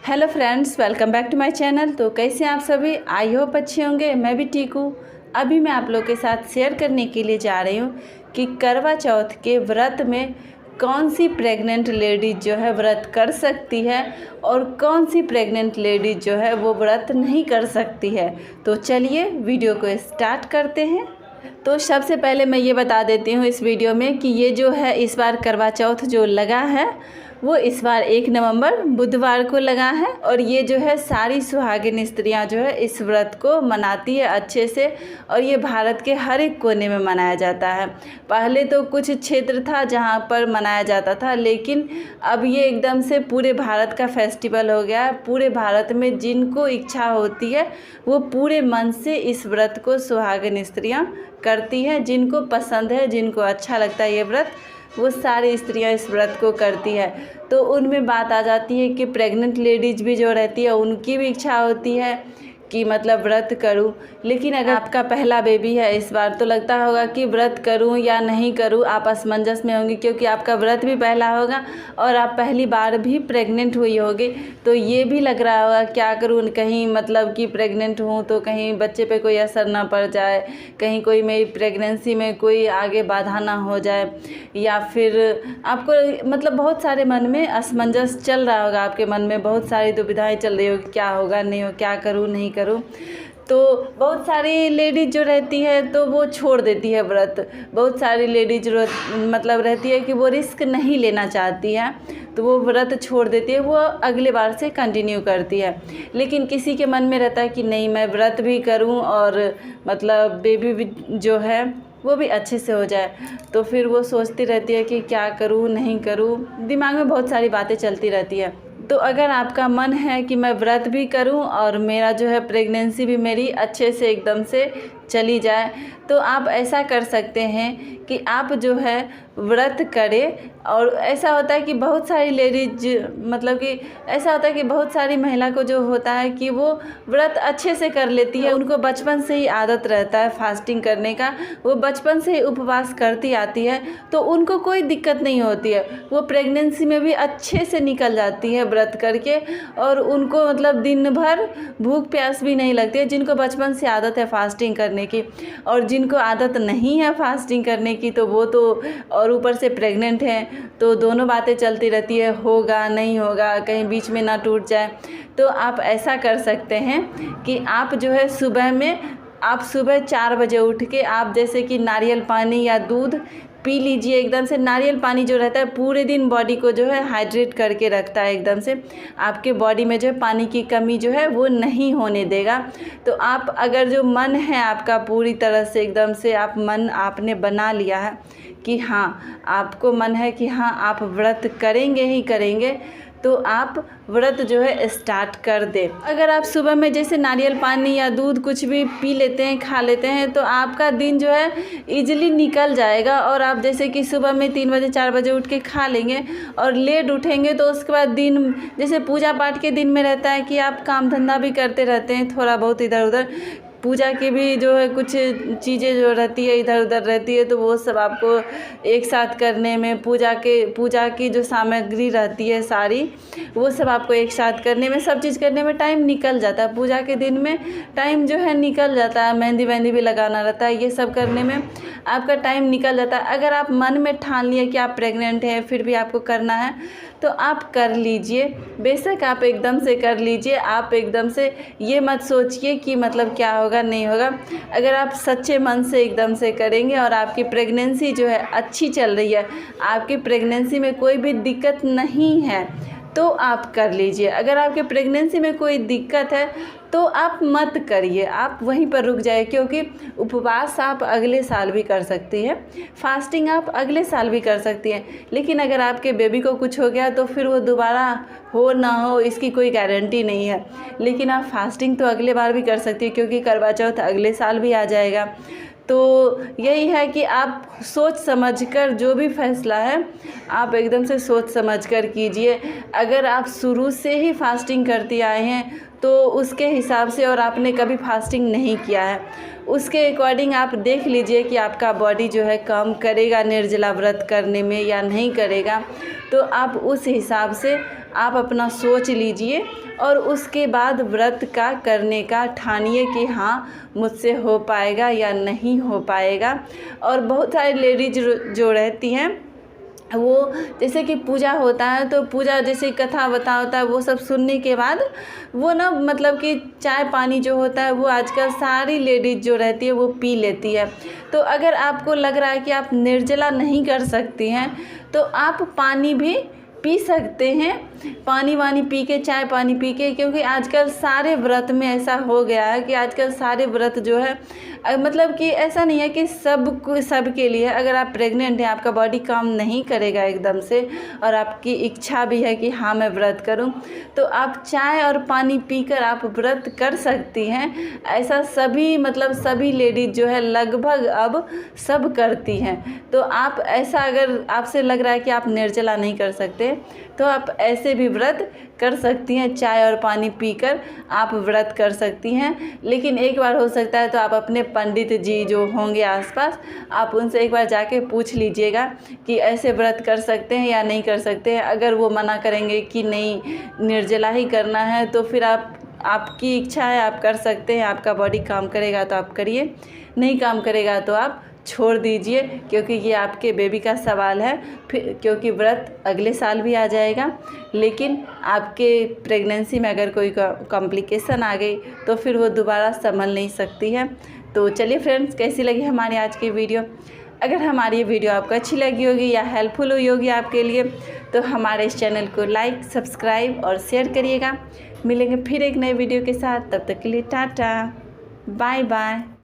Hello friends, welcome back to my channel. तो कैसे हैं आप सभी? आई होप अच्छे होंगे। मैं भी ठीक हूँ। अभी मैं आप लोग के साथ शेयर करने के लिए जा रही हूँ कि करवा चौथ के व्रत में कौन सी प्रेग्नेंट लेडीज जो है व्रत कर सकती है और कौन सी प्रेग्नेंट लेडीज जो है वो व्रत नहीं कर सकती है। तो चलिए वीडियो को स्टार्ट करते हैं। तो सबसे पहले मैं ये बता देती हूँ इस वीडियो में कि ये जो है इस बार करवा चौथ जो लगा है वो इस बार 1 नवंबर बुधवार को लगा है। और ये जो है सारी सुहागिन स्त्रियां जो है इस व्रत को मनाती है अच्छे से। और ये भारत के हर एक कोने में मनाया जाता है। पहले तो कुछ क्षेत्र था जहां पर मनाया जाता था, लेकिन अब ये एकदम से पूरे भारत का फेस्टिवल हो गया है। पूरे भारत में जिनको इच्छा होती है वो पूरे मन से इस व्रत को सुहागिन स्त्रियां करती हैं। जिनको पसंद है, जिनको अच्छा लगता है ये व्रत, वो सारी स्त्रियां इस व्रत को करती है। तो उनमें बात आ जाती है कि प्रेग्नेंट लेडीज़ भी जो रहती है उनकी भी इच्छा होती है कि मतलब व्रत करूं। लेकिन अगर आपका पहला बेबी है इस बार, तो लगता होगा कि व्रत करूं या नहीं करूं, आप असमंजस में होंगे क्योंकि आपका व्रत भी पहला होगा और आप पहली बार भी प्रेग्नेंट हुई होगी। तो ये भी लग रहा होगा क्या करूं, कहीं मतलब कि प्रेग्नेंट हूं तो कहीं बच्चे पे कोई असर ना पड़ जाए, कहीं कोई मेरी प्रेगनेंसी में कोई आगे बाधा ना हो जाए, या फिर आपको मतलब बहुत सारे मन में असमंजस चल रहा होगा। आपके मन में बहुत सारी दुविधाएं चल रही होगी, क्या होगा नहीं हो, क्या करूं नहीं करूं। तो बहुत सारी लेडीज़ जो रहती है तो वो छोड़ देती है व्रत। बहुत सारी लेडीज मतलब रहती है कि वो रिस्क नहीं लेना चाहती है, तो वो व्रत छोड़ देती है, वो अगले बार से कंटिन्यू करती है। लेकिन किसी के मन में रहता है कि नहीं, मैं व्रत भी करूं और मतलब बेबी भी जो है वो भी अच्छे से हो जाए। तो फिर वो सोचती रहती है कि क्या करूं नहीं करूं, दिमाग में बहुत सारी बातें चलती रहती है। तो अगर आपका मन है कि मैं व्रत भी करूं और मेरा जो है प्रेगनेंसी भी मेरी अच्छे से एकदम से चली जाए, तो आप ऐसा कर सकते हैं कि आप जो है व्रत करें। और ऐसा होता है कि बहुत सारी लेडीज मतलब कि ऐसा होता है कि बहुत सारी महिला को जो होता है कि वो व्रत अच्छे से कर लेती है, उनको बचपन से ही आदत रहता है फास्टिंग करने का, वो बचपन से ही उपवास करती आती है, तो उनको कोई दिक्कत नहीं होती है। वो प्रेगनेंसी में भी अच्छे से निकल जाती है व्रत करके, और उनको मतलब दिन भर भूख प्यास भी नहीं लगती है, जिनको बचपन से आदत है फास्टिंग करने की। और जिनको आदत नहीं है फास्टिंग करने की तो वो तो और ऊपर से प्रेग्नेंट हैं, तो दोनों बातें चलती रहती है, होगा नहीं होगा, कहीं बीच में ना टूट जाए। तो आप ऐसा कर सकते हैं कि आप जो है सुबह 4 बजे उठ के आप जैसे कि नारियल पानी या दूध पी लीजिए। एकदम से नारियल पानी जो रहता है पूरे दिन बॉडी को जो है हाइड्रेट करके रखता है, एकदम से आपके बॉडी में जो है पानी की कमी जो है वो नहीं होने देगा। तो आप अगर जो मन है आपका पूरी तरह से एकदम से आप मन आपने बना लिया है कि हाँ आपको मन है कि हाँ आप व्रत करेंगे ही करेंगे, तो आप व्रत जो है स्टार्ट कर दें। अगर आप सुबह में जैसे नारियल पानी या दूध कुछ भी पी लेते हैं, खा लेते हैं, तो आपका दिन जो है इजीली निकल जाएगा। और आप जैसे कि सुबह में 3 बजे 4 बजे उठ के खा लेंगे और लेट उठेंगे, तो उसके बाद दिन जैसे पूजा पाठ के दिन में रहता है कि आप काम धंधा भी करते रहते हैं, थोड़ा बहुत इधर उधर पूजा की भी जो है कुछ चीज़ें जो रहती है इधर उधर रहती है, तो वो सब आपको एक साथ करने में पूजा की जो सामग्री रहती है सारी, वो सब आपको एक साथ करने में, सब चीज़ करने में टाइम निकल जाता है। पूजा के दिन में टाइम जो है निकल जाता है, मेहंदी वहंदी भी लगाना रहता है, ये सब करने में आपका टाइम निकल जाता है। अगर आप मन में ठान लिए कि आप प्रेग्नेंट हैं फिर भी आपको करना है, तो आप कर लीजिए। बेशक आप एकदम से कर लीजिए, आप एकदम से ये मत सोचिए कि मतलब क्या होगा नहीं होगा। अगर आप सच्चे मन से एकदम से करेंगे और आपकी प्रेगनेंसी जो है अच्छी चल रही है, आपकी प्रेगनेंसी में कोई भी दिक्कत नहीं है, तो आप कर लीजिए। अगर आपके प्रेगनेंसी में कोई दिक्कत है तो आप मत करिए, आप वहीं पर रुक जाइए, क्योंकि उपवास आप अगले साल भी कर सकती हैं, फास्टिंग आप अगले साल भी कर सकती हैं। लेकिन अगर आपके बेबी को कुछ हो गया तो फिर वो दोबारा हो ना हो इसकी कोई गारंटी नहीं है। लेकिन आप फास्टिंग तो अगले बार भी कर सकती हैं, क्योंकि करवा चौथ अगले साल भी आ जाएगा। तो यही है कि आप सोच समझकर जो भी फैसला है आप एकदम से सोच समझकर कीजिए। अगर आप शुरू से ही फास्टिंग करती आए हैं तो उसके हिसाब से, और आपने कभी फास्टिंग नहीं किया है, उसके अकॉर्डिंग आप देख लीजिए कि आपका बॉडी जो है काम करेगा निर्जला व्रत करने में या नहीं करेगा। तो आप उस हिसाब से आप अपना सोच लीजिए और उसके बाद व्रत का करने का ठानिए कि हाँ मुझसे हो पाएगा या नहीं हो पाएगा। और बहुत सारी लेडीज जो रहती हैं वो जैसे कि पूजा होता है तो पूजा जैसे कथा बता होता है वो सब सुनने के बाद वो ना मतलब कि चाय पानी जो होता है वो आजकल सारी लेडीज जो रहती है वो पी लेती है। तो अगर आपको लग रहा है कि आप निर्जला नहीं कर सकती हैं तो आप पानी भी पी सकते हैं, पानी वानी पी के, चाय पानी पी के, क्योंकि आजकल सारे व्रत में ऐसा हो गया है कि आजकल सारे व्रत जो है मतलब कि ऐसा नहीं है कि सब के लिए। अगर आप प्रेग्नेंट हैं, आपका बॉडी काम नहीं करेगा एकदम से और आपकी इच्छा भी है कि हाँ मैं व्रत करूं, तो आप चाय और पानी पीकर आप व्रत कर सकती हैं। ऐसा सभी लेडीज जो है लगभग अब सब करती हैं। तो आप ऐसा अगर आपसे लग रहा है कि आप निर्जला नहीं कर सकते तो आप ऐसे भी व्रत कर सकती हैं, चाय और पानी पीकर आप व्रत कर सकती हैं। लेकिन एक बार हो सकता है तो आप अपने पंडित जी जो होंगे आसपास, आप उनसे एक बार जाके पूछ लीजिएगा कि ऐसे व्रत कर सकते हैं या नहीं कर सकते हैं। अगर वो मना करेंगे कि नहीं निर्जला ही करना है तो फिर आपकी इच्छा है, आप कर सकते हैं, आपका बॉडी काम करेगा तो आप करिए, नहीं काम करेगा तो आप छोड़ दीजिए, क्योंकि ये आपके बेबी का सवाल है। फिर क्योंकि व्रत अगले साल भी आ जाएगा, लेकिन आपके प्रेगनेंसी में अगर कोई कॉम्प्लिकेशन आ गई तो फिर वो दोबारा संभल नहीं सकती है। तो चलिए फ्रेंड्स, कैसी लगी हमारी आज की वीडियो? अगर हमारी ये वीडियो आपको अच्छी लगी होगी या हेल्पफुल हुई होगी आपके लिए तो हमारे इस चैनल को लाइक, सब्सक्राइब और शेयर करिएगा। मिलेंगे फिर एक नए वीडियो के साथ, तब तक के लिए टाटा, बाय बाय।